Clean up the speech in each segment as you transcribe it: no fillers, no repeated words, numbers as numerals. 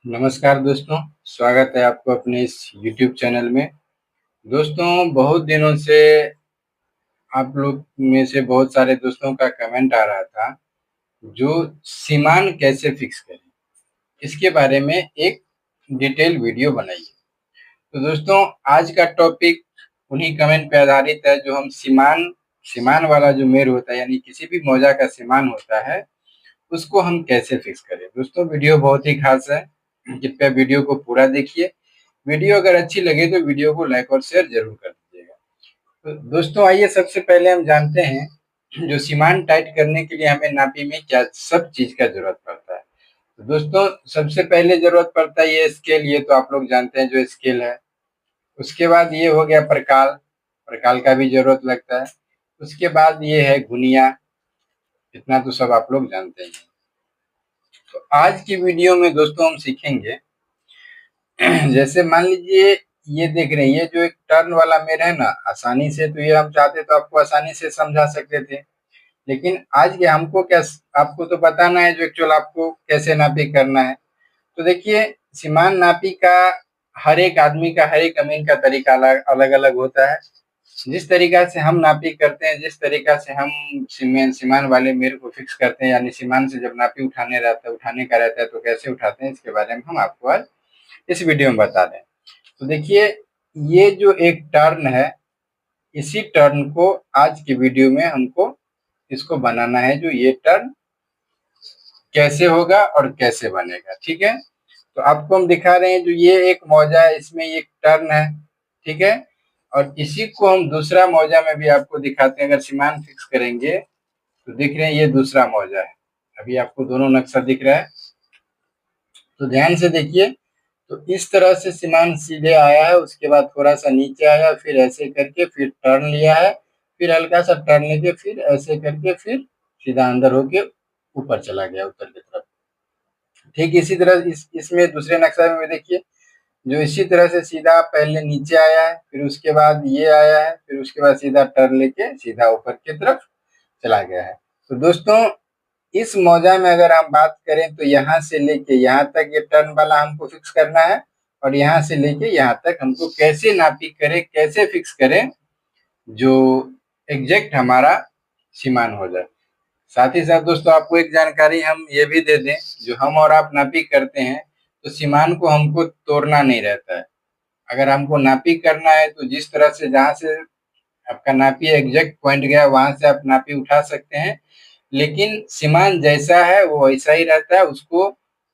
नमस्कार दोस्तों, स्वागत है आपको अपने इस YouTube चैनल में। दोस्तों, बहुत दिनों से आप लोग में से बहुत सारे दोस्तों का कमेंट आ रहा था, जो सीमान कैसे फिक्स करें, इसके बारे में एक डिटेल वीडियो बनाइए। तो दोस्तों, आज का टॉपिक उन्हीं कमेंट पे आधारित है, जो हम सीमान सीमान वाला जो मेड़ होता है, यानी किसी भी मौजा का सीमान होता है, उसको हम कैसे फिक्स करें। दोस्तों, वीडियो बहुत ही खास है, कृपया वीडियो को पूरा देखिए। वीडियो अगर अच्छी लगे तो वीडियो को लाइक और शेयर जरूर कर दीजिएगा। तो दोस्तों, आइए सबसे पहले हम जानते हैं, जो सीमान टाइट करने के लिए हमें नापी में क्या सब चीज का जरूरत पड़ता है। तो दोस्तों, सबसे पहले जरूरत पड़ता है ये स्केल। ये तो आप लोग जानते हैं जो स्केल है। उसके बाद ये हो गया प्रकाल, प्रकाल का भी जरूरत लगता है। उसके बाद ये है घुनिया। इतना तो सब आप लोग जानते हैं। तो आज की वीडियो में दोस्तों हम सीखेंगे, जैसे मान लीजिए ये देख रहे हैं, ये जो एक टर्न वाला मेड़ है ना, आसानी से तो ये हम चाहते तो आपको आसानी से समझा सकते थे, लेकिन आज के हमको क्या, आपको तो बताना है जो एक्चुअल आपको कैसे नापी करना है। तो देखिए, सीमान नापी का हर एक आदमी का, हर एक अमीन का तरीका अलग अलग होता है। जिस तरीका से हम नापी करते हैं, जिस तरीका से हम सीमान वाले मेड़ को फिक्स करते हैं, यानी सीमान से जब नापी उठाने का रहता है तो कैसे उठाते हैं, इसके बारे में हम आपको आज इस वीडियो में बता दें। तो देखिए, ये जो एक टर्न है, इसी टर्न को आज की वीडियो में हमको इसको बनाना है, जो ये टर्न कैसे होगा और कैसे बनेगा। ठीक है, तो आपको हम दिखा रहे हैं, जो ये एक मौजा है, इसमें एक टर्न है। ठीक है, और इसी को हम दूसरा मौजा में भी आपको दिखाते हैं। अगर सीमान फिक्स करेंगे तो दिख रहे हैं, ये दूसरा मौजा है। अभी आपको दोनों नक्शा दिख रहा है, तो ध्यान से देखिए। तो इस तरह से सीमान सीधे आया है, उसके बाद थोड़ा सा नीचे आया, फिर ऐसे करके फिर टर्न लिया है, फिर हल्का सा टर्न लेके फिर ऐसे करके फिर सीधा अंदर होके ऊपर चला गया, उत्तर की तरफ। ठीक इसी तरह इसमें दूसरे नक्शा में देखिए, जो इसी तरह से सीधा पहले नीचे आया है, फिर उसके बाद ये आया है, फिर उसके बाद सीधा टर्न लेके सीधा ऊपर की तरफ चला गया है। तो दोस्तों, इस मौजा में अगर हम बात करें तो यहाँ से लेके यहाँ तक ये टर्न वाला हमको फिक्स करना है, और यहाँ से लेके यहाँ तक हमको कैसे नापी करें, कैसे फिक्स करें, जो एग्जैक्ट हमारा सीमान हो जाए। साथ ही साथ दोस्तों, आपको एक जानकारी हम ये भी दे दें, जो हम और आप नापी करते हैं तो सीमान को हमको तोड़ना नहीं रहता है। अगर हमको नापी करना है तो जिस तरह से, जहाँ से आपका नापी एग्जैक्ट पॉइंट गया, वहां से आप नापी उठा सकते हैं, लेकिन सीमान जैसा है वो वैसा ही रहता है। उसको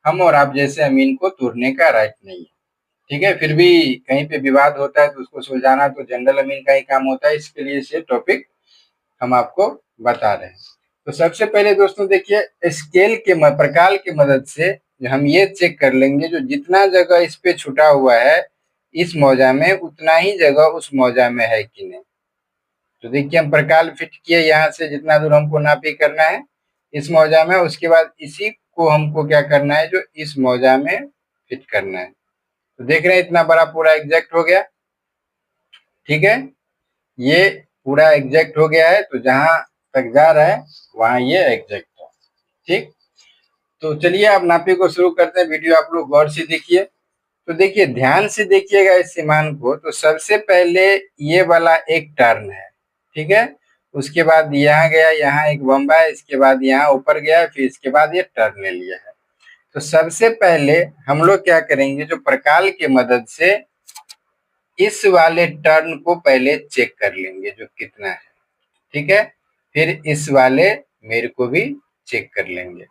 हम और आप जैसे अमीन को तोड़ने का राइट नहीं है। ठीक है, फिर भी कहीं पे विवाद होता है तो उसको सुलझाना तो जनरल अमीन का ही काम होता है। इसके लिए से टॉपिक हम आपको बता रहे हैं। तो सबसे पहले दोस्तों देखिए, स्केल के प्रकाल की मदद से हम ये चेक कर लेंगे, जो जितना जगह इस पे छुटा हुआ है इस मौजा में, उतना ही जगह उस मौजा में है कि नहीं। तो देखिए, हम प्रकाल फिट किए, यहाँ से जितना दूर हमको नापी करना है इस मौजा में, उसके बाद इसी को हमको क्या करना है, जो इस मौजा में फिट करना है। तो देख रहे हैं, इतना बड़ा पूरा एग्जैक्ट हो गया। ठीक है, ये पूरा एग्जैक्ट हो गया है, तो जहां तक जा रहा है वहां ये एग्जैक्ट है। ठीक, तो चलिए अब नापी को शुरू करते हैं। वीडियो आप लोग गौर से देखिए। तो देखिए, ध्यान से देखिएगा इस सीमान को। तो सबसे पहले ये वाला एक टर्न है, ठीक है। उसके बाद यहाँ गया, यहाँ एक बम्बा है, इसके बाद यहाँ ऊपर गया, फिर इसके बाद ये टर्न ले लिया है। तो सबसे पहले हम लोग क्या करेंगे, जो प्रकाल की मदद से इस वाले टर्न को पहले चेक कर लेंगे, जो कितना है। ठीक है, फिर इस वाले मेरे को भी चेक कर लेंगे।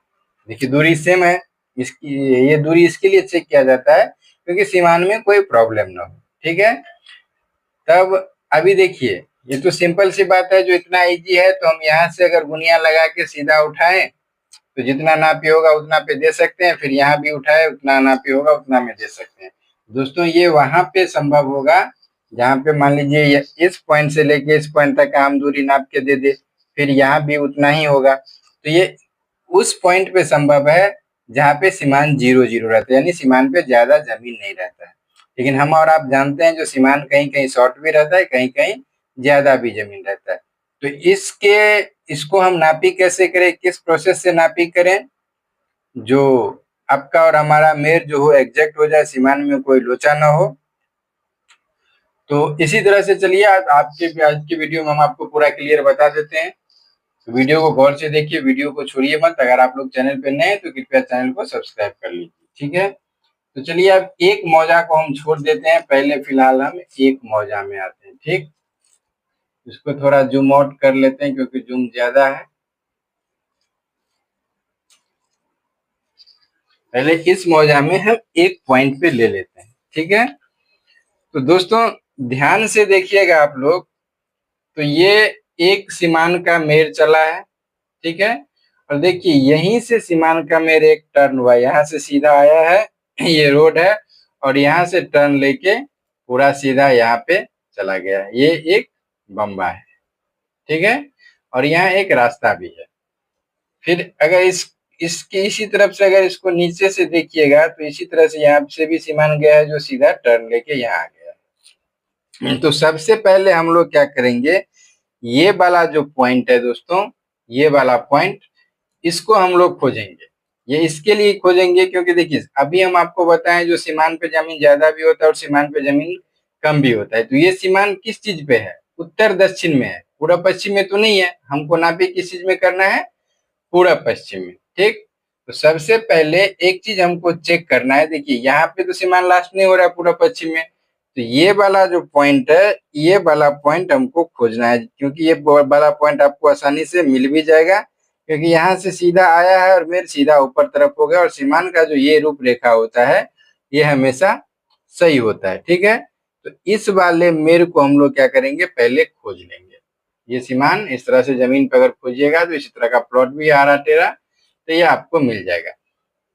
देखिए, दूरी सेम है, इसकी ये दूरी इसके लिए चेक किया जाता है क्योंकि सीमान में कोई प्रॉब्लम ना हो। ठीक है, तब अभी देखिए, ये तो सिंपल सी बात है, जो इतना इजी है। तो हम यहाँ से अगर गुनिया लगा के सीधा उठाएं तो जितना नापी होगा उतना पे दे सकते हैं, फिर यहाँ भी उठाए उतना नापी होगा उतना में दे सकते हैं। दोस्तों, ये वहां पे संभव होगा जहाँ पे मान लीजिए इस पॉइंट से लेके इस पॉइंट तक का हम दूरी नाप के दे दे, फिर यहाँ भी उतना ही होगा। तो ये उस पॉइंट पे संभव है जहाँ पे सीमान 0-0 रहता है, यानी सीमान पे ज्यादा जमीन नहीं रहता है। लेकिन हम और आप जानते हैं, जो सीमान कहीं कहीं शॉर्ट भी रहता है, कहीं कहीं ज्यादा भी जमीन रहता है। तो इसको हम नापी कैसे करें, किस प्रोसेस से नापी करें, जो आपका और हमारा मेर जो हो एग्जैक्ट हो जाए, सीमान में कोई लोचा ना हो। तो इसी तरह से चलिए आज की वीडियो में हम आपको पूरा क्लियर बता देते हैं। तो वीडियो को गौर से देखिए, वीडियो को छोड़िए मत। अगर आप लोग चैनल पे नए हैं तो कृपया चैनल को सब्सक्राइब कर लीजिए, ठीक है। तो चलिए अब एक मौजा को हम छोड़ देते हैं, पहले फिलहाल हम एक मौजा में आते हैं, ठीक। इसको थोड़ा जूम आउट कर लेते हैं क्योंकि जूम ज्यादा है। पहले इस मौजा में हम एक पॉइंट पे ले लेते हैं, ठीक है। तो दोस्तों ध्यान से देखिएगा आप लोग, तो ये एक सीमान का मेर चला है, ठीक है। और देखिए यहीं से सीमान का मेर एक टर्न हुआ, यहाँ से सीधा आया है, ये रोड है, और यहाँ से टर्न लेके पूरा सीधा यहाँ पे चला गया। ये एक बम्बा है, ठीक है। और यहाँ एक रास्ता भी है। फिर अगर इसके इसी तरफ से अगर इसको नीचे से देखिएगा तो इसी तरह से यहाँ से भी सीमान गया है जो सीधा टर्न लेके यहाँ आ गया। तो सबसे पहले हम लोग क्या करेंगे, ये वाला जो पॉइंट है दोस्तों, ये वाला पॉइंट, इसको हम लोग खोजेंगे। ये इसके लिए खोजेंगे क्योंकि देखिए अभी हम आपको बताएं जो सीमान पे जमीन ज्यादा भी होता है और सीमान पे जमीन कम भी होता है। तो ये सीमान किस चीज पे है, उत्तर दक्षिण में है, पूर्व पश्चिम में तो नहीं है। हमको नापी किस चीज में करना है, पूर्व पश्चिम में, ठीक। तो सबसे पहले एक चीज हमको चेक करना है, देखिए यहाँ पे तो सीमान लास्ट नहीं हो रहा है पूर्व पश्चिम में, तो ये वाला जो पॉइंट है, ये वाला पॉइंट हमको खोजना है, क्योंकि ये वाला पॉइंट आपको आसानी से मिल भी जाएगा, क्योंकि यहाँ से सीधा आया है और मेर सीधा ऊपर तरफ हो गया। और सीमान का जो ये रूप रेखा होता है ये हमेशा सही होता है, ठीक है। तो इस वाले मेर को हम लोग क्या करेंगे, पहले खोज लेंगे। ये सीमान इस तरह से जमीन पर अगर खोजिएगा तो इसी तरह का प्लॉट भी आ रहा टेरा, तो ये आपको मिल जाएगा।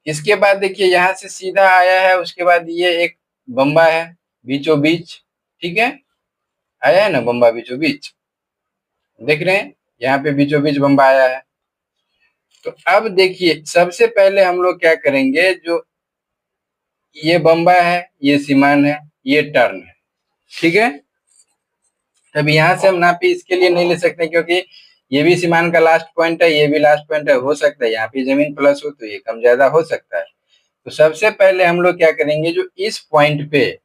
इसके बाद देखिए यहाँ से सीधा आया है, उसके बाद ये एक बम्बा है बीचों बीच, ठीक है। आया है ना बम्बा बीचों बीच, देख रहे हैं यहाँ पे बीचों बीच बम्बा आया है। तो अब देखिए सबसे पहले हम लोग क्या करेंगे, जो ये बम्बा है, ये सीमान है, ये टर्न है, ठीक है। तब यहाँ से हम नापी इसके लिए नहीं ले सकते क्योंकि ये भी सीमान का लास्ट पॉइंट है, ये भी लास्ट पॉइंट है। हो सकता है यहाँ पे जमीन प्लस हो तो ये कम ज्यादा हो सकता है। तो सबसे पहले हम लोग क्या करेंगे, जो इस पॉइंट पे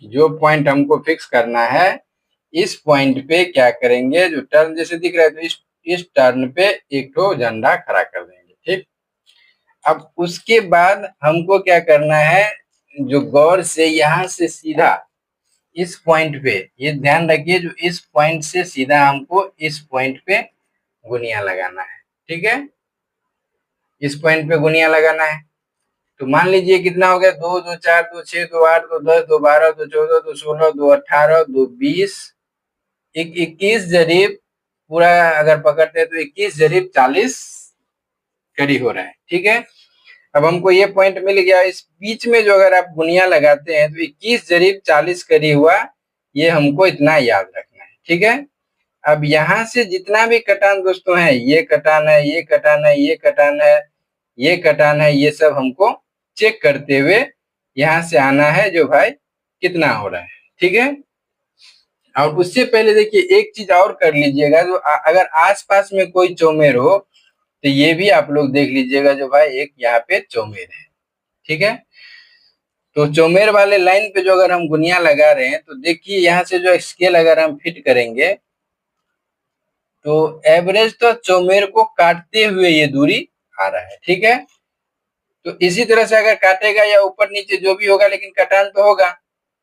जो पॉइंट हमको फिक्स करना है, इस पॉइंट पे क्या करेंगे, जो टर्न जैसे दिख रहा है तो इस टर्न पे एक तो झंडा खड़ा कर देंगे, ठीक। अब उसके बाद हमको क्या करना है, जो गौर से यहाँ से सीधा इस पॉइंट पे, ये ध्यान रखिए, जो इस पॉइंट से सीधा हमको इस पॉइंट पे गुनिया लगाना है, ठीक है। इस पॉइंट पे गुनिया लगाना है। तो मान लीजिए कितना हो गया, 2 2 4 2 6 2 8 2 10 2 12 2 14 2 16 2 18 2 20 21 जरीब, पूरा अगर पकड़ते हैं तो 21 जरीब 40 कड़ी हो रहा है, ठीक है। अब हमको ये पॉइंट मिल गया। इस बीच में जो अगर आप गुनिया लगाते हैं तो 21 जरीब 40 कड़ी हुआ, ये हमको इतना याद रखना है, ठीक है। अब यहाँ से जितना भी कटान दोस्तों है, ये कटान है, ये कटान है, ये कटान है, ये कटान है, ये सब हमको चेक करते हुए यहाँ से आना है जो भाई कितना हो रहा है, ठीक है। और उससे पहले देखिए एक चीज और कर लीजिएगा, जो अगर आसपास में कोई चौमेर हो तो ये भी आप लोग देख लीजिएगा, जो भाई एक यहाँ पे चौमेर है, ठीक है। तो चौमेर वाले लाइन पे जो अगर हम गुनिया लगा रहे हैं तो देखिए यहाँ से जो स्केल अगर हम फिट करेंगे तो एवरेज तो चौमेर को काटते हुए ये दूरी आ रहा है, ठीक है। तो इसी तरह से अगर काटेगा या ऊपर नीचे जो भी होगा, लेकिन कटान तो होगा।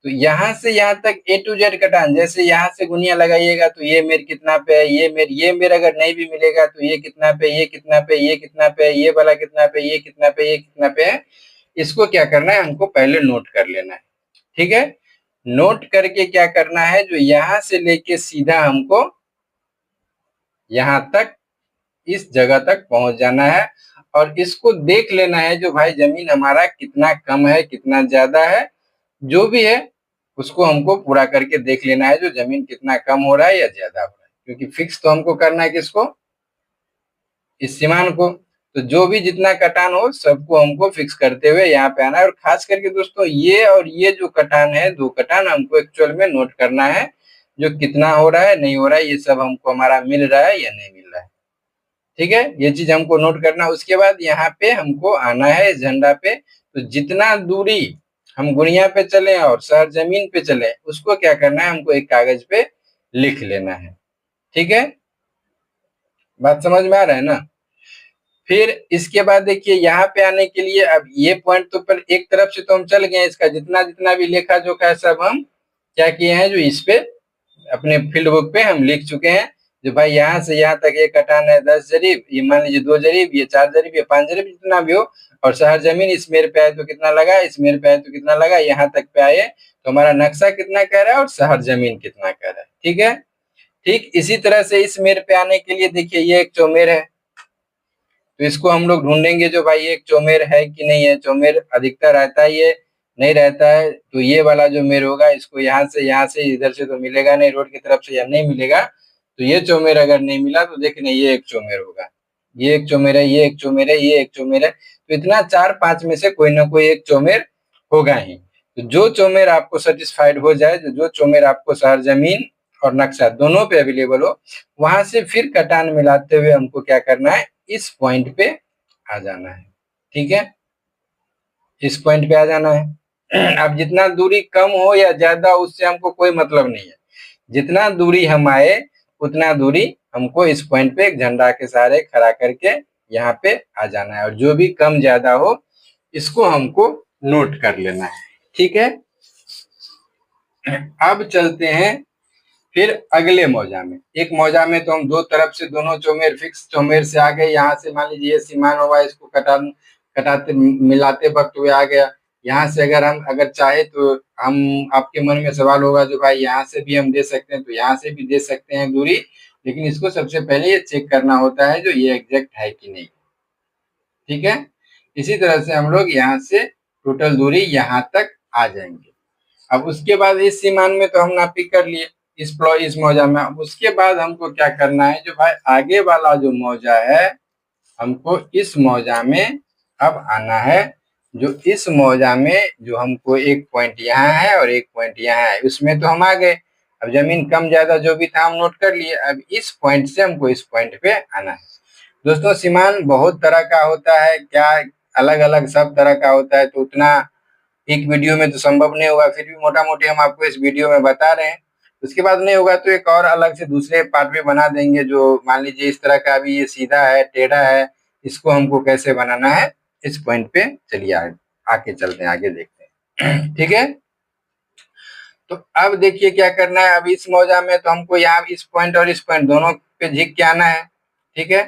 तो यहाँ से यहाँ तक A to Z कटान, जैसे यहाँ से गुनिया लगाइएगा तो ये मेर कितना पे है, ये मेर अगर नहीं भी मिलेगा तो ये कितना पे, ये कितना पे, ये कितना पे, ये वाला कितना पे, ये कितना पे, ये कितना पे है। इसको क्या करना है, हमको पहले नोट कर लेना है, ठीक है। नोट करके क्या करना है, जो यहाँ से लेके सीधा हमको यहाँ तक इस जगह तक पहुंच जाना है और इसको देख लेना है जो भाई जमीन हमारा कितना कम है कितना ज्यादा है, जो भी है उसको हमको पूरा करके देख लेना है, जो जमीन कितना कम हो रहा है या ज्यादा हो रहा है। क्योंकि फिक्स तो हमको करना है किसको, इस सीमान को। तो जो भी जितना कटान हो सबको हमको फिक्स करते हुए यहाँ पे आना है। और खास करके दोस्तों ये और ये जो कटान है, दो कटान हमको एक्चुअल में नोट करना है, जो कितना हो रहा है नहीं हो रहा है, ये सब हमको हमारा मिल रहा है या नहीं मिल रहा है। ठीक है, ये चीज हमको नोट करना। उसके बाद यहाँ पे हमको आना है इस झंडा पे, तो जितना दूरी हम गुड़िया पे चले और शहर जमीन पे चले उसको क्या करना है, हमको एक कागज पे लिख लेना है। ठीक है, बात समझ में आ रहा है ना। फिर इसके बाद देखिए यहाँ पे आने के लिए, अब ये पॉइंट तो पर एक तरफ से तो हम चल गए, इसका जितना जितना भी लेखा जोखा है सब हम क्या किए हैं, जो इस पे अपने फील्ड बुक पे हम लिख चुके हैं। जो भाई यहाँ से यहाँ तक ये कटान है 10 जरीब, ये मान लीजिए 2 जरीब, ये 4 जरीब, ये 5 जरीब, जितना भी हो। और शहर जमीन इस मेर पे आए तो कितना लगा, इस मेर पे आए तो कितना लगा, यहाँ तक पे आए तो हमारा नक्शा कितना कह रहा है और शहर जमीन कितना कह रहा है। ठीक है, ठीक इसी तरह से इस मेर पे आने के लिए देखिए ये एक चौमेर है, तो इसको हम लोग ढूंढेंगे जो भाई एक चौमेर है कि नहीं है। चौमेर अधिकतर रहता है, ये नहीं रहता है, तो ये वाला जो मेर होगा इसको यहाँ से इधर से तो मिलेगा नहीं, रोड की तरफ से या नहीं मिलेगा। तो ये चौमेर अगर नहीं मिला तो देखने ये एक चौमेर होगा, ये एक चौमेर है, ये एक चौमेर है, ये एक चौमेर है। तो इतना 4-5 में से कोई ना कोई एक चौमेर होगा ही। तो जो चौमेर आपको सेटिस्फाइड हो जाए, जो चौमेर आपको शहर जमीन और नक्शा दोनों पे अवेलेबल हो, वहां से फिर कटान मिलाते हुए हमको क्या करना है, इस पॉइंट पे आ जाना है। ठीक है, इस पॉइंट पे आ जाना है। अब जितना दूरी कम हो या ज्यादा उससे हमको कोई मतलब नहीं है, जितना दूरी हम आए उतना दूरी हमको इस पॉइंट पे एक झंडा के सहारे खड़ा करके यहाँ पे आ जाना है, और जो भी कम ज्यादा हो इसको हमको नोट कर लेना है। ठीक है, अब चलते हैं फिर अगले मौजा में। एक मौजा में तो हम दो तरफ से दोनों चौमेर फिक्स चौमेर से आ गए, यहाँ से मान लीजिए सीमान हुआ, इसको कटाते मिलाते वक्त हुए आ गया। यहाँ से अगर चाहे तो हम, आपके मन में सवाल होगा जो भाई यहाँ से भी हम दे सकते हैं, तो यहाँ से भी दे सकते हैं दूरी, लेकिन इसको सबसे पहले ये चेक करना होता है जो ये एग्जैक्ट है कि नहीं। ठीक है, इसी तरह से हम लोग यहाँ से टोटल दूरी यहाँ तक आ जाएंगे। अब उसके बाद इस सीमान में तो हम नापी कर लिए, इस मौजा में। अब उसके बाद हमको क्या करना है, जो भाई आगे वाला जो मौजा है हमको इस मौजा में अब आना है। जो इस मौजा में जो हमको एक पॉइंट यहाँ है और एक पॉइंट यहाँ है, उसमें तो हम आ गए। अब जमीन कम ज्यादा जो भी था हम नोट कर लिए, अब इस पॉइंट से हमको इस पॉइंट पे आना है। दोस्तों सीमान बहुत तरह का होता है, क्या अलग अलग सब तरह का होता है, तो उतना एक वीडियो में तो संभव नहीं होगा, फिर भी मोटा मोटी हम आपको इस वीडियो में बता रहे हैं। उसके बाद नहीं होगा तो एक और अलग से दूसरे पार्ट में बना देंगे, जो मान लीजिए इस तरह का भी ये सीधा है टेढ़ा है, इसको हमको कैसे बनाना है इस पॉइंट पे चलिए आके चलते हैं, आगे देखते हैं। ठीक है, तो अब देखिए क्या करना है। अब इस मौजा में तो हमको यहाँ इस पॉइंट और इस पॉइंट दोनों पे झिक के आना है। ठीक है,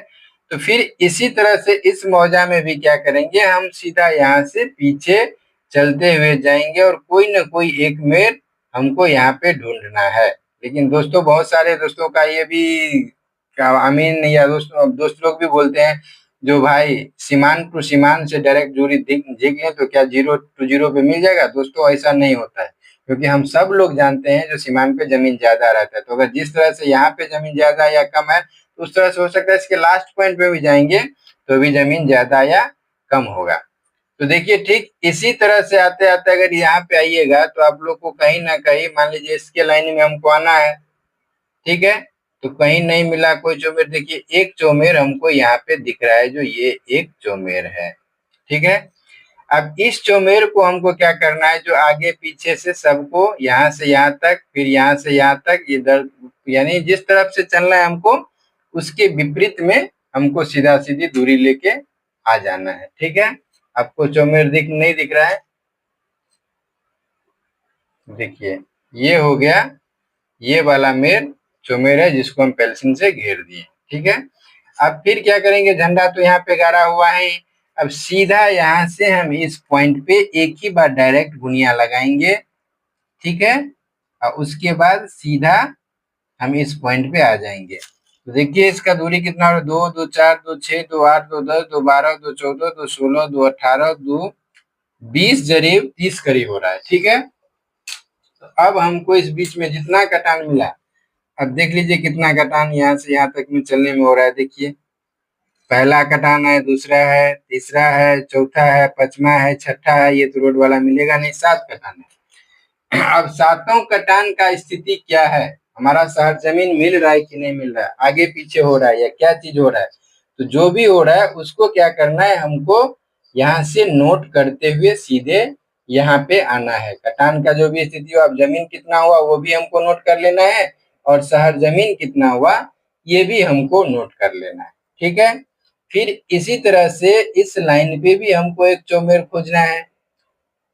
तो फिर इसी तरह से इस मौजा में भी क्या करेंगे, हम सीधा यहाँ से पीछे चलते हुए जाएंगे और कोई ना कोई एक मेर हमको यहाँ पे ढूंढना है। लेकिन दोस्तों बहुत सारे दोस्तों का ये भी अमीन या दोस्त लोग भी बोलते हैं जो भाई सीमान टू सीमान से डायरेक्ट दूरी झिक लें तो क्या 0 टू 0 पे मिल जाएगा। दोस्तों ऐसा नहीं होता है, क्योंकि हम सब लोग जानते हैं जो सीमान पे जमीन ज्यादा रहता है, तो अगर जिस तरह से यहाँ पे जमीन ज्यादा या कम है तो उस तरह से हो सकता है इसके लास्ट पॉइंट पे भी जाएंगे तो भी जमीन ज्यादा या कम होगा। तो देखिए ठीक इसी तरह से आते आते अगर यहाँ पे आइएगा तो आप लोग को कहीं ना कहीं मान लीजिए इसके लाइन में हमको आना है। ठीक है, तो कहीं नहीं मिला कोई चौमेर, देखिए एक चौमेर हमको यहाँ पे दिख रहा है, जो ये एक चौमेर है। ठीक है, अब इस चौमेर को हमको क्या करना है, जो आगे पीछे से सबको यहाँ से यहाँ तक, फिर यहाँ से यहाँ तक, इधर यानी जिस तरफ से चलना है हमको उसके विपरीत में हमको सीधा सीधी दूरी लेके आ जाना है। ठीक है, आपको चौमेर नहीं दिख रहा है, देखिए ये हो गया, ये वाला मेर चौमेर है जिसको हम पेंसिल से घेर दिए। ठीक है, अब फिर क्या करेंगे, झंडा तो यहाँ पे गाड़ा हुआ है, अब सीधा यहाँ से हम इस पॉइंट पे एक ही बार डायरेक्ट गुनिया लगाएंगे। ठीक है, और उसके बाद सीधा हम इस पॉइंट पे आ जाएंगे। तो देखिए इसका दूरी कितना हो रहा है, 2 2 4 2 6 2 8 2 10 2 12 2 14 2 16 2 18 2 20 जरीब 30 करीब हो रहा है। ठीक है, तो अब हमको इस बीच में जितना कटान मिला, अब देख लीजिए कितना कटान यहाँ से यहाँ तक में चलने में हो रहा है। देखिए पहला कटान है, दूसरा है, तीसरा है, चौथा है, पांचवा है, छठा है, ये तो रोड वाला मिलेगा नहीं, 7 कटान है। अब सातों कटान का स्थिति क्या है, हमारा शहर जमीन मिल रहा है कि नहीं मिल रहा है, आगे पीछे हो रहा है या क्या चीज हो रहा है, तो जो भी हो रहा है उसको क्या करना है, हमको यहाँ से नोट करते हुए सीधे यहाँ पे आना है। कटान का जो भी स्थिति हो, अब जमीन कितना हुआ वो भी हमको नोट कर लेना है, और शहर जमीन कितना हुआ ये भी हमको नोट कर लेना है। ठीक है, फिर इसी तरह से इस लाइन पे भी हमको एक चौमेर खोजना है।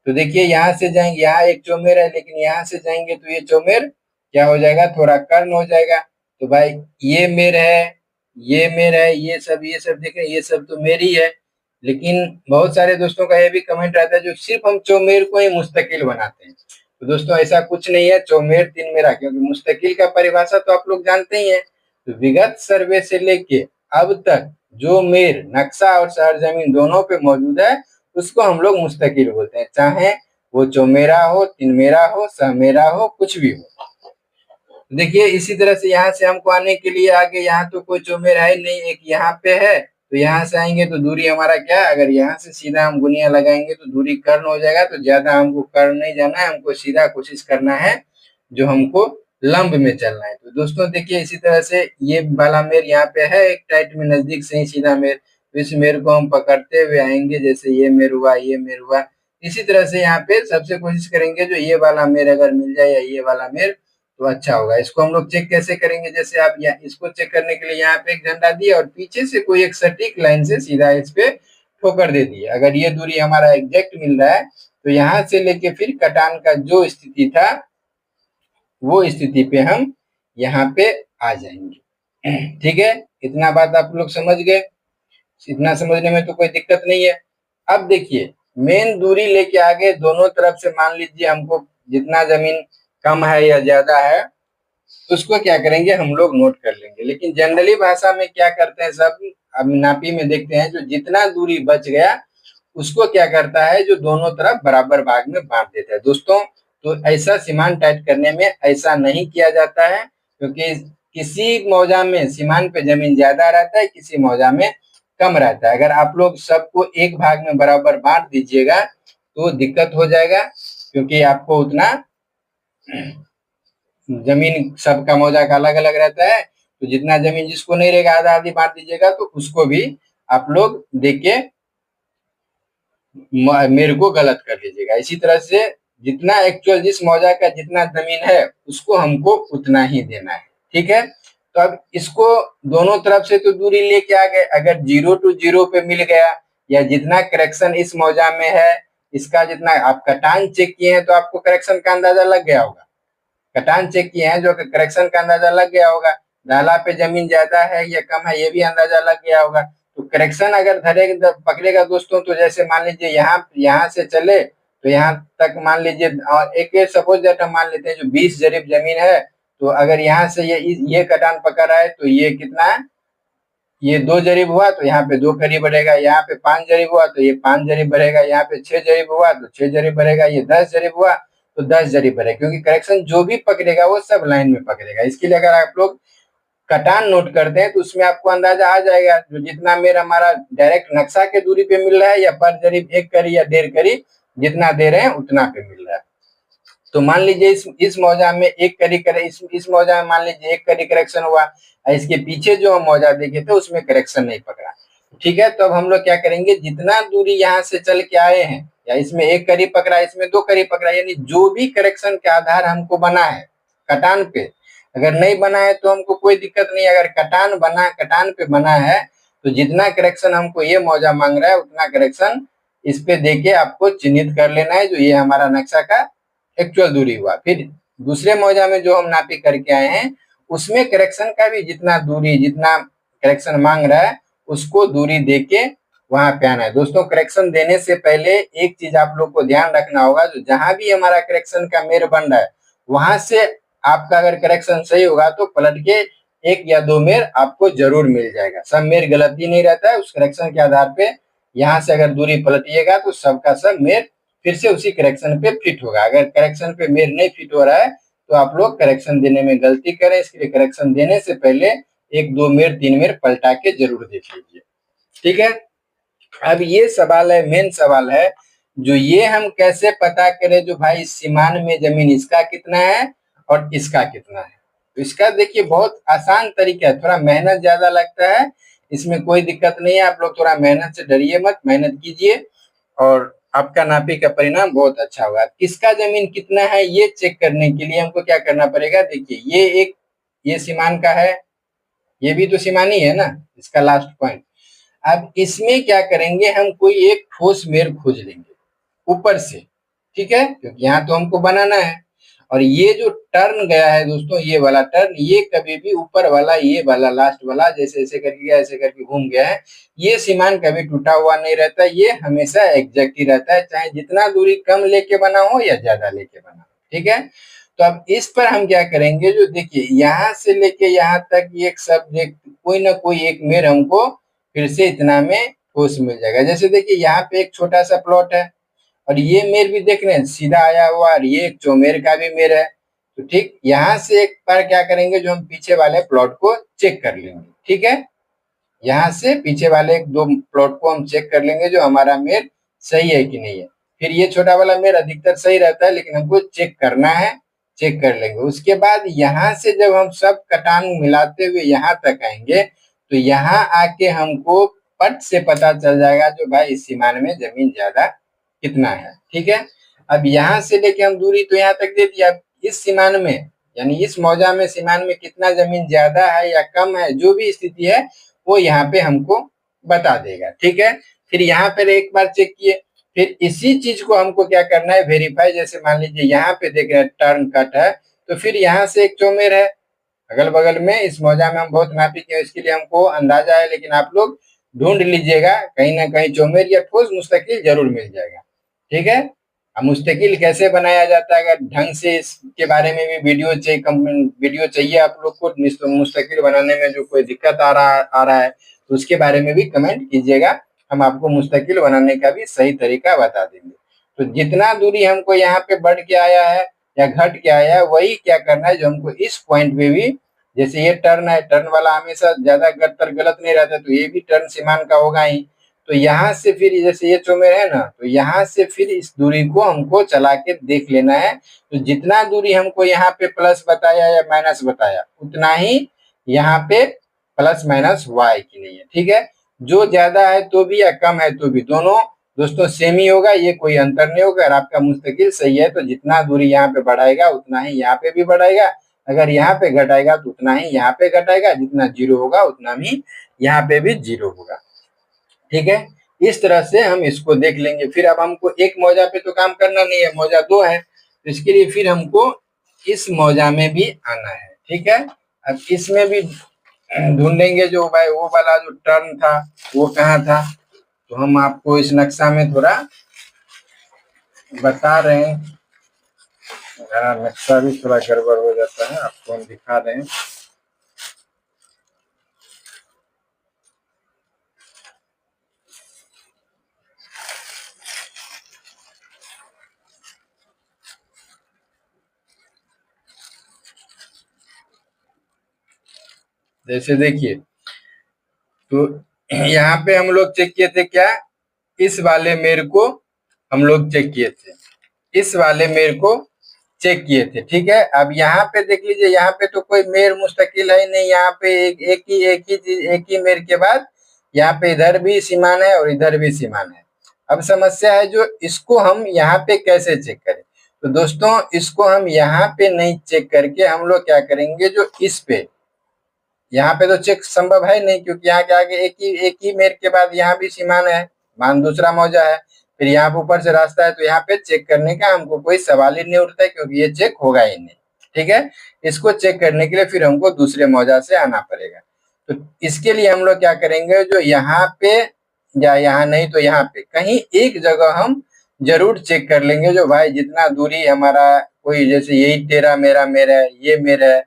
तो देखिए यहाँ से जाएंगे, यहाँ एक चौमेर है, लेकिन यहाँ से जाएंगे तो ये चौमेर क्या हो जाएगा, थोड़ा कर्ण हो जाएगा। तो भाई ये मेर है, ये मेर है, ये सब देखें, ये सब तो मेरी है। लेकिन बहुत सारे दोस्तों का ये भी कमेंट रहता है जो सिर्फ हम चौमेर को ही मुस्तकिल बनाते हैं। तो दोस्तों ऐसा कुछ नहीं है, चौमेर तीन मेरा, क्योंकि मुस्तकिल का परिभाषा तो आप लोग जानते ही हैं। तो विगत सर्वे से लेके अब तक जो मेर नक्शा और शहर जमीन दोनों पे मौजूद है उसको हम लोग मुस्तकिल बोलते हैं, चाहे वो चौमेरा हो, तीन मेरा हो, सहमेरा हो, कुछ भी हो। देखिए इसी तरह से यहाँ से हमको आने के लिए आगे, यहाँ तो कोई चौमेर है नहीं, एक यहाँ पे है, तो यहाँ से आएंगे तो दूरी हमारा क्या है, अगर यहाँ से सीधा हम गुनिया लगाएंगे तो दूरी कर्ण हो जाएगा। तो ज्यादा हमको कर्ण नहीं जाना है, हमको सीधा कोशिश करना है जो हमको लंब में चलना है। तो दोस्तों देखिए इसी तरह से ये वाला मेर यहाँ पे है एक टाइट में, नजदीक से ही सीधा मेर, तो इस मेर को हम पकड़ते हुए आएंगे, जैसे ये मेर हुआ, ये मेर हुआ। इसी तरह से यहाँ पे सबसे कोशिश करेंगे जो ये वाला मेर अगर मिल जाए या ये वाला मेर तो अच्छा होगा। इसको हम लोग चेक कैसे करेंगे, जैसे आप इसको चेक करने के लिए यहाँ पे एक झंडा दिया और पीछे से कोई एक सटीक लाइन से सीधा इस पे ठोकर दे दिए। अगर ये दूरी हमारा एग्जैक्ट मिल रहा है तो यहाँ से लेके फिर कटान का जो स्थिति था वो स्थिति पे हम यहाँ पे आ जाएंगे। ठीक है, इतना बात आप लोग समझ गए, इतना समझने में तो कोई दिक्कत नहीं है। अब देखिए मेन दूरी लेके आगे दोनों तरफ से मान लीजिए हमको जितना जमीन कम है या ज्यादा है उसको क्या करेंगे हम लोग नोट कर लेंगे। लेकिन जनरली भाषा में क्या करते हैं सब, अब नापी में देखते हैं जो जितना दूरी बच गया उसको क्या करता है, जो दोनों तरफ बराबर भाग में बांट देता है। दोस्तों तो ऐसा सीमांत टाइट करने में ऐसा नहीं किया जाता है, क्योंकि किसी मौजा में सीमांत पे जमीन ज्यादा रहता है, किसी मौजा में कम रहता है। अगर आप लोग सबको एक भाग में बराबर बांट दीजिएगा तो दिक्कत हो जाएगा, क्योंकि आपको उतना जमीन सबका मौजा का अलग अलग रहता है। तो जितना जमीन जिसको नहीं रहेगा आधा आधी बांट दीजिएगा तो उसको भी आप लोग देख के मेरे को गलत कर लीजिएगा। इसी तरह से जितना एक्चुअल जिस मौजा का जितना जमीन है उसको हमको उतना ही देना है। ठीक है, तो अब इसको दोनों तरफ से तो दूरी लेके आ गए, अगर 0 to 0 पे मिल गया या जितना करेक्शन इस मौजा में है इसका जितना आप कटान चेक किए हैं तो आपको करेक्शन का अंदाजा लग गया होगा। कटान चेक किए हैं जो करेक्शन का अंदाजा लग गया होगा, डाला पे जमीन ज्यादा है या कम है ये भी अंदाजा लग गया होगा। तो करेक्शन अगर धरेगा पकड़ेगा दोस्तों, तो जैसे मान लीजिए यहाँ से चले तो यहाँ तक मान लीजिए, और एक सपोज दैट हम मान लेते हैं जो 20 जरीब जमीन है, तो अगर यहाँ से ये कटान पकड़ रहा है तो ये कितना है, ये 2 जरीब हुआ तो यहाँ पे 2 करीब बढ़ेगा, यहाँ पे 5 जरीब हुआ तो ये 5 जरीब बढ़ेगा, यहाँ पे 6 जरीब हुआ तो 6 जरीब बढ़ेगा, ये 10 जरीब हुआ तो 10 जरीब बढ़ेगा, क्योंकि करेक्शन जो भी पकड़ेगा वो सब लाइन में पकड़ेगा। इसके लिए अगर आप लोग कटान नोट करते हैं तो उसमें आपको अंदाजा आ जाएगा जो जितना मेर हमारा डायरेक्ट नक्शा के दूरी पे मिल रहा है या पर जरीब 1 करी या 1.5 करी जितना दे रहे हैं उतना पे मिल रहा है। तो मान लीजिए इस मौजा में 1 करी करे, इस मौजा में मान लीजिए 1 करी करेक्शन हुआ, इसके पीछे जो हम मौजा देखे थे उसमें करेक्शन नहीं पकड़ा। ठीक है, तो अब हम लोग क्या करेंगे, जितना दूरी यहाँ से चल के आए हैं या इसमें 1 करी पकड़ा, इसमें 2 करी पकड़ा, यानी जो भी करेक्शन के आधार हमको बना है कटान पे, अगर नहीं बना है तो हमको कोई दिक्कत नहीं। अगर कटान पे बना है तो जितना करेक्शन हमको ये मौजा मांग रहा है उतना करेक्शन इस पे देके आपको चिन्हित कर लेना है जो ये हमारा नक्शा का एक्चुअल दूरी हुआ। फिर दूसरे मौजा में जो हम नापी करके आए हैं उसमें करेक्शन का भी जितना दूरी जितना करेक्शन मांग रहा है उसको दूरी देके वहां पे आना है। दोस्तों करेक्शन देने से पहले एक चीज आप लोग को ध्यान रखना होगा, जो जहां भी हमारा करेक्शन का मेर बन रहा है वहां से आपका अगर करेक्शन सही होगा तो पलट के 1 या 2 मेर आपको जरूर मिल जाएगा। सब मेर गलत ही नहीं रहता है, उस करेक्शन के आधार पे यहाँ से अगर दूरी पलटिएगा तो सबका सब मेर फिर से उसी करेक्शन पे फिट होगा। अगर करेक्शन पे मेर नहीं फिट हो रहा है तो आप लोग करेक्शन देने में गलती करें, इसके लिए करेक्शन देने से पहले 1 2 मेर 3 मेर पलटा के जरूर देख लीजिए। ठीक है, अब ये सवाल है, मेन सवाल है जो ये हम कैसे पता करें जो भाई सीमान में जमीन इसका कितना है और इसका कितना है। तो इसका देखिए बहुत आसान तरीका है, थोड़ा मेहनत ज्यादा लगता है, इसमें कोई दिक्कत नहीं है। आप लोग थोड़ा मेहनत से डरिए मत, मेहनत कीजिए और आपका नापी का परिणाम बहुत अच्छा होगा। किसका जमीन कितना है ये चेक करने के लिए हमको क्या करना पड़ेगा, देखिए ये सीमान का है, ये भी तो सीमानी है ना, इसका लास्ट पॉइंट। अब इसमें क्या करेंगे, हम कोई एक ठोस मेर खोज लेंगे ऊपर से, ठीक है, क्योंकि यहाँ तो हमको बनाना है। और ये जो टर्न गया है दोस्तों, ये वाला टर्न, ये कभी भी ऊपर वाला, ये वाला लास्ट वाला जैसे ऐसे करके गया, ऐसे करके घूम गया है, ये सीमान कभी टूटा हुआ नहीं रहता, ये हमेशा एग्जैक्ट ही रहता है, चाहे जितना दूरी कम लेके बना हो या ज्यादा लेके बना हो, ठीक है। तो अब इस पर हम क्या करेंगे, जो देखिए यहाँ से लेके यहाँ तक एक सब्जेक्ट कोई ना कोई एक मेर हमको फिर से इतना में ठोस मिल जाएगा। जैसे देखिए यहाँ पे एक छोटा सा प्लॉट है और ये मेर भी देख रहे हैं सीधा आया हुआ, और ये एक चौमेर का भी मेर है। तो ठीक यहाँ से एक बार क्या करेंगे, जो हम पीछे वाले प्लॉट को चेक कर लेंगे, ठीक है। यहाँ से पीछे वाले एक दो प्लॉट को हम चेक कर लेंगे, जो हमारा मेर सही है कि नहीं है। फिर ये छोटा वाला मेर अधिकतर सही रहता है, लेकिन हमको चेक करना है, चेक कर लेंगे। उसके बाद यहाँ से जब हम सब कटान मिलाते हुए यहाँ तक आएंगे, तो यहाँ आके हमको पट से पता चल जाएगा जो भाई इस सीमान में जमीन ज्यादा कितना है, ठीक है। अब यहाँ से लेके हम दूरी तो यहाँ तक दे दिया, इस सीमान में यानी इस मौजा में सीमान में कितना जमीन ज्यादा है या कम है, जो भी स्थिति है वो यहाँ पे हमको बता देगा, ठीक है। फिर यहाँ पर एक बार चेक किए, फिर इसी चीज को हमको क्या करना है, वेरीफाई। जैसे मान लीजिए यहाँ पे देख रहे हैं टर्न कट है, तो फिर यहाँ से एक चौमेर है अगल बगल में, इस मौजा में हम बहुत नापी किए, इसके लिए हमको अंदाजा है, लेकिन आप लोग ढूंढ लीजिएगा, कहीं ना कहीं चौमेर या ठोस मुस्तकिल जरूर मिल जाएगा, ठीक है। अब मुस्तकिल कैसे बनाया जाता है, अगर ढंग से इसके बारे में भी वीडियो चाहिए आप लोग को, मुस्तकिल बनाने में जो कोई दिक्कत आ रहा है तो उसके बारे में भी कमेंट कीजिएगा, हम आपको मुस्तकिल बनाने का भी सही तरीका बता देंगे। तो जितना दूरी हमको यहाँ पे बढ़ के आया है या घट के आया है, वही क्या करना है, जो हमको इस पॉइंट पे भी, जैसे ये टर्न है, टर्न वाला हमेशा ज्यादा गलत नहीं रहता, तो ये भी टर्न सीमान का होगा ही। तो यहाँ से फिर जैसे ये चौमेर है ना, तो यहाँ से फिर इस दूरी को हमको चला के देख लेना है। तो जितना दूरी हमको यहाँ पे प्लस बताया या माइनस बताया, उतना ही यहाँ पे प्लस माइनस वाई की नहीं है, ठीक है। जो ज्यादा है तो भी या कम है तो भी दोनों दोस्तों सेम ही होगा, ये कोई अंतर नहीं होगा। अगर आपका मुस्तकिल सही है तो जितना दूरी यहाँ पे बढ़ाएगा उतना ही यहाँ पे भी बढ़ाएगा, अगर यहाँ पे घटाएगा तो उतना ही यहाँ पे घटाएगा, जितना जीरो होगा उतना ही यहाँ पे भी जीरो होगा, ठीक है। इस तरह से हम इसको देख लेंगे। फिर अब हमको एक मौजा पे तो काम करना नहीं है, मौजा दो है, तो इसके लिए फिर हमको इस मौजा में भी आना है, ठीक है। अब इसमें भी ढूंढेंगे जो भाई वो वाला जो टर्न था वो कहाँ था, तो हम आपको इस नक्शा में थोड़ा बता रहे हैं। नक्शा भी थोड़ा गड़बड़ हो जाता है, आपको हम दिखा रहे हैं। जैसे देखिए, तो यहाँ पे हम लोग चेक किए थे क्या, इस वाले मेर को हम लोग चेक किए थे, इस वाले मेर को चेक किए थे, ठीक है। अब यहाँ पे देख लीजिए, यहाँ पे तो कोई मेर मुस्तकिल है नहीं, यहाँ पे एक ही मेर के बाद यहाँ पे इधर भी सीमान है और इधर भी सीमान है। अब समस्या है जो इसको हम यहाँ पे कैसे चेक करें, तो दोस्तों इसको हम यहाँ पे नहीं चेक करके हम लोग क्या करेंगे, जो इस पे यहाँ पे तो चेक संभव है नहीं, क्योंकि यहाँ के आगे एक ही मेर के बाद यहाँ भी सीमान है, मान दूसरा मौजा है, फिर यहाँ पे ऊपर से रास्ता है, तो यहाँ पे चेक करने का हमको कोई सवाल ही नहीं उठता है, क्योंकि ये चेक होगा ही नहीं, ठीक है। इसको चेक करने के लिए फिर हमको दूसरे मौजा से आना पड़ेगा। तो इसके लिए हम लोग क्या करेंगे, जो यहाँ पे या यहाँ नहीं तो यहाँ पे कहीं एक जगह हम जरूर चेक कर लेंगे, जो भाई जितना दूरी हमारा कोई, जैसे यही तेरा मेरा मेर है, ये मेर है,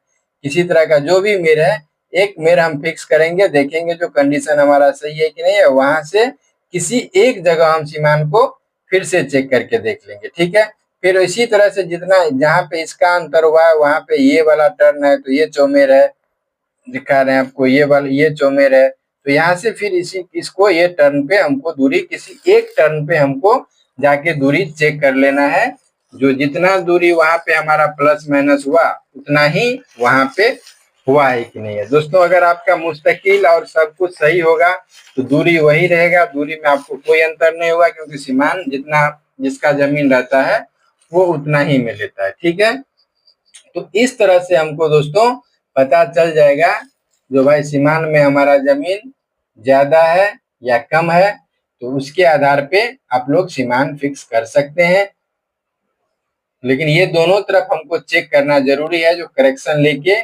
किसी तरह का जो भी मेर है, एक मेर हम फिक्स करेंगे, देखेंगे जो कंडीशन हमारा सही है कि नहीं है, वहां से किसी एक जगह हम सीमान को फिर से चेक करके देख लेंगे, ठीक है। फिर इसी तरह से जितना जहाँ पे इसका अंतर हुआ है वहां पे ये वाला टर्न है तो ये चौमेर है, दिखा रहे हैं आपको, ये वाला ये चौमेर है, तो यहाँ से फिर इसको ये टर्न पे हमको दूरी, किसी एक टर्न पे हमको जाके दूरी चेक कर लेना है। जो जितना दूरी वहां पे हमारा प्लस माइनस हुआ उतना ही वहां पे हुआ है कि नहीं है। दोस्तों अगर आपका मुस्तकिल और सब कुछ सही होगा तो दूरी वही रहेगा, दूरी में आपको कोई अंतर नहीं होगा, क्योंकि सीमान जितना जिसका जमीन रहता है वो उतना ही में लेता है। ठीक है, तो इस तरह से हमको दोस्तों पता चल जाएगा जो भाई सीमान में हमारा जमीन ज्यादा है या कम है, तो उसके आधार पे आप लोग सीमान फिक्स कर सकते हैं। लेकिन ये दोनों तरफ हमको चेक करना जरूरी है, जो करेक्शन लेके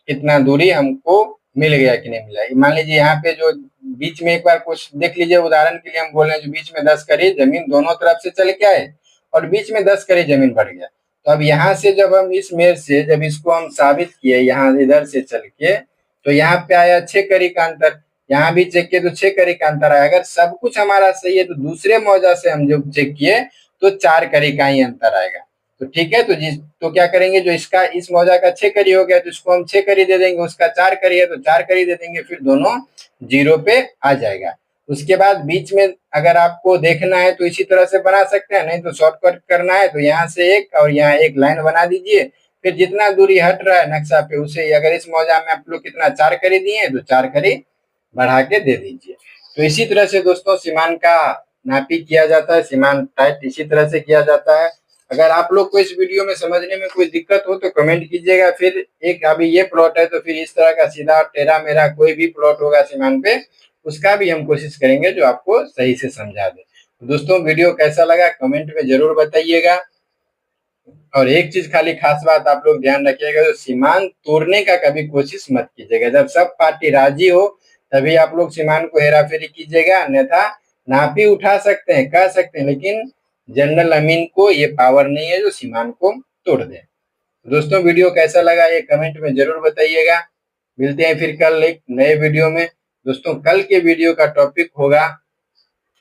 कितना दूरी हमको मिल गया कि नहीं मिला। मान लीजिए यहाँ पे जो बीच में एक बार कुछ देख लीजिए, उदाहरण के लिए हम बोल रहे हैं जो बीच में 10 करी जमीन दोनों तरफ से चल के आए और बीच में 10 करी जमीन बढ़ गया, तो अब यहाँ से जब हम इस मेष से जब इसको हम साबित किए यहाँ इधर से चल के, तो यहाँ पे आया 6 करी का अंतर, यहाँ भी चेक किए तो 6 करी का अंतर आया। अगर सब कुछ हमारा सही है तो दूसरे मौजा से हम जब चेक किए तो 4 करी का ही अंतर आएगा। तो ठीक है, तो क्या करेंगे, जो इसका इस मौजा का 6 करी हो गया तो इसको हम 6 करी दे देंगे, उसका 4 करी है तो 4 करी दे देंगे, फिर दोनों जीरो पे आ जाएगा। उसके बाद बीच में अगर आपको देखना है तो इसी तरह से बना सकते हैं, नहीं तो शॉर्टकट करना है तो यहाँ से एक और यहाँ एक लाइन बना दीजिए, फिर जितना दूरी हट रहा है नक्शा पे उसे, अगर इस मौजा में आप लोग कितना 4 करी दिए तो 4 करी बढ़ा के दे दीजिए। तो इसी तरह से दोस्तों सीमान का नापी किया जाता है, सीमान टाइट इसी तरह से किया जाता है। अगर आप लोग को इस वीडियो में समझने में कोई दिक्कत हो तो कमेंट कीजिएगा। फिर एक अभी ये प्लॉट है तो फिर इस तरह का सीधा टेढ़ा मेढ़ा कोई भी प्लॉट होगा सीमान पे, उसका भी हम कोशिश करेंगे जो आपको सही से समझा दे। तो दोस्तों वीडियो कैसा लगा कमेंट में जरूर बताइएगा। और एक चीज खाली खास बात आप लोग ध्यान रखिएगा, जो सीमान तोड़ने का कभी कोशिश मत कीजिएगा, जब सब पार्टी राजी हो तभी आप लोग सीमान को हेरा फेरी कीजिएगा, अन्यथा नापी उठा सकते हैं कह सकते हैं, लेकिन जनरल अमीन को ये पावर नहीं है जो सीमान को तोड़ दे। दोस्तों वीडियो कैसा लगा ये कमेंट में जरूर बताइएगा। मिलते हैं फिर कल एक नए वीडियो में। दोस्तों कल के वीडियो का टॉपिक होगा,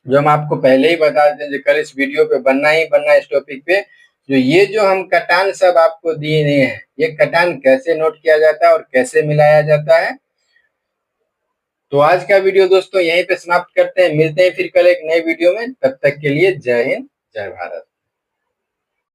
जो हम आपको पहले ही बता दें, जो कल इस वीडियो पे बनना ही बनना है इस टॉपिक पे, जो ये जो हम कटान सब आपको दिए हैं, ये कटान कैसे नोट किया जाता है और कैसे मिलाया जाता है। तो आज का वीडियो दोस्तों यहीं पे समाप्त करते हैं, मिलते हैं फिर कल एक नए वीडियो में, तब तक के लिए जय हिंद जय भारत।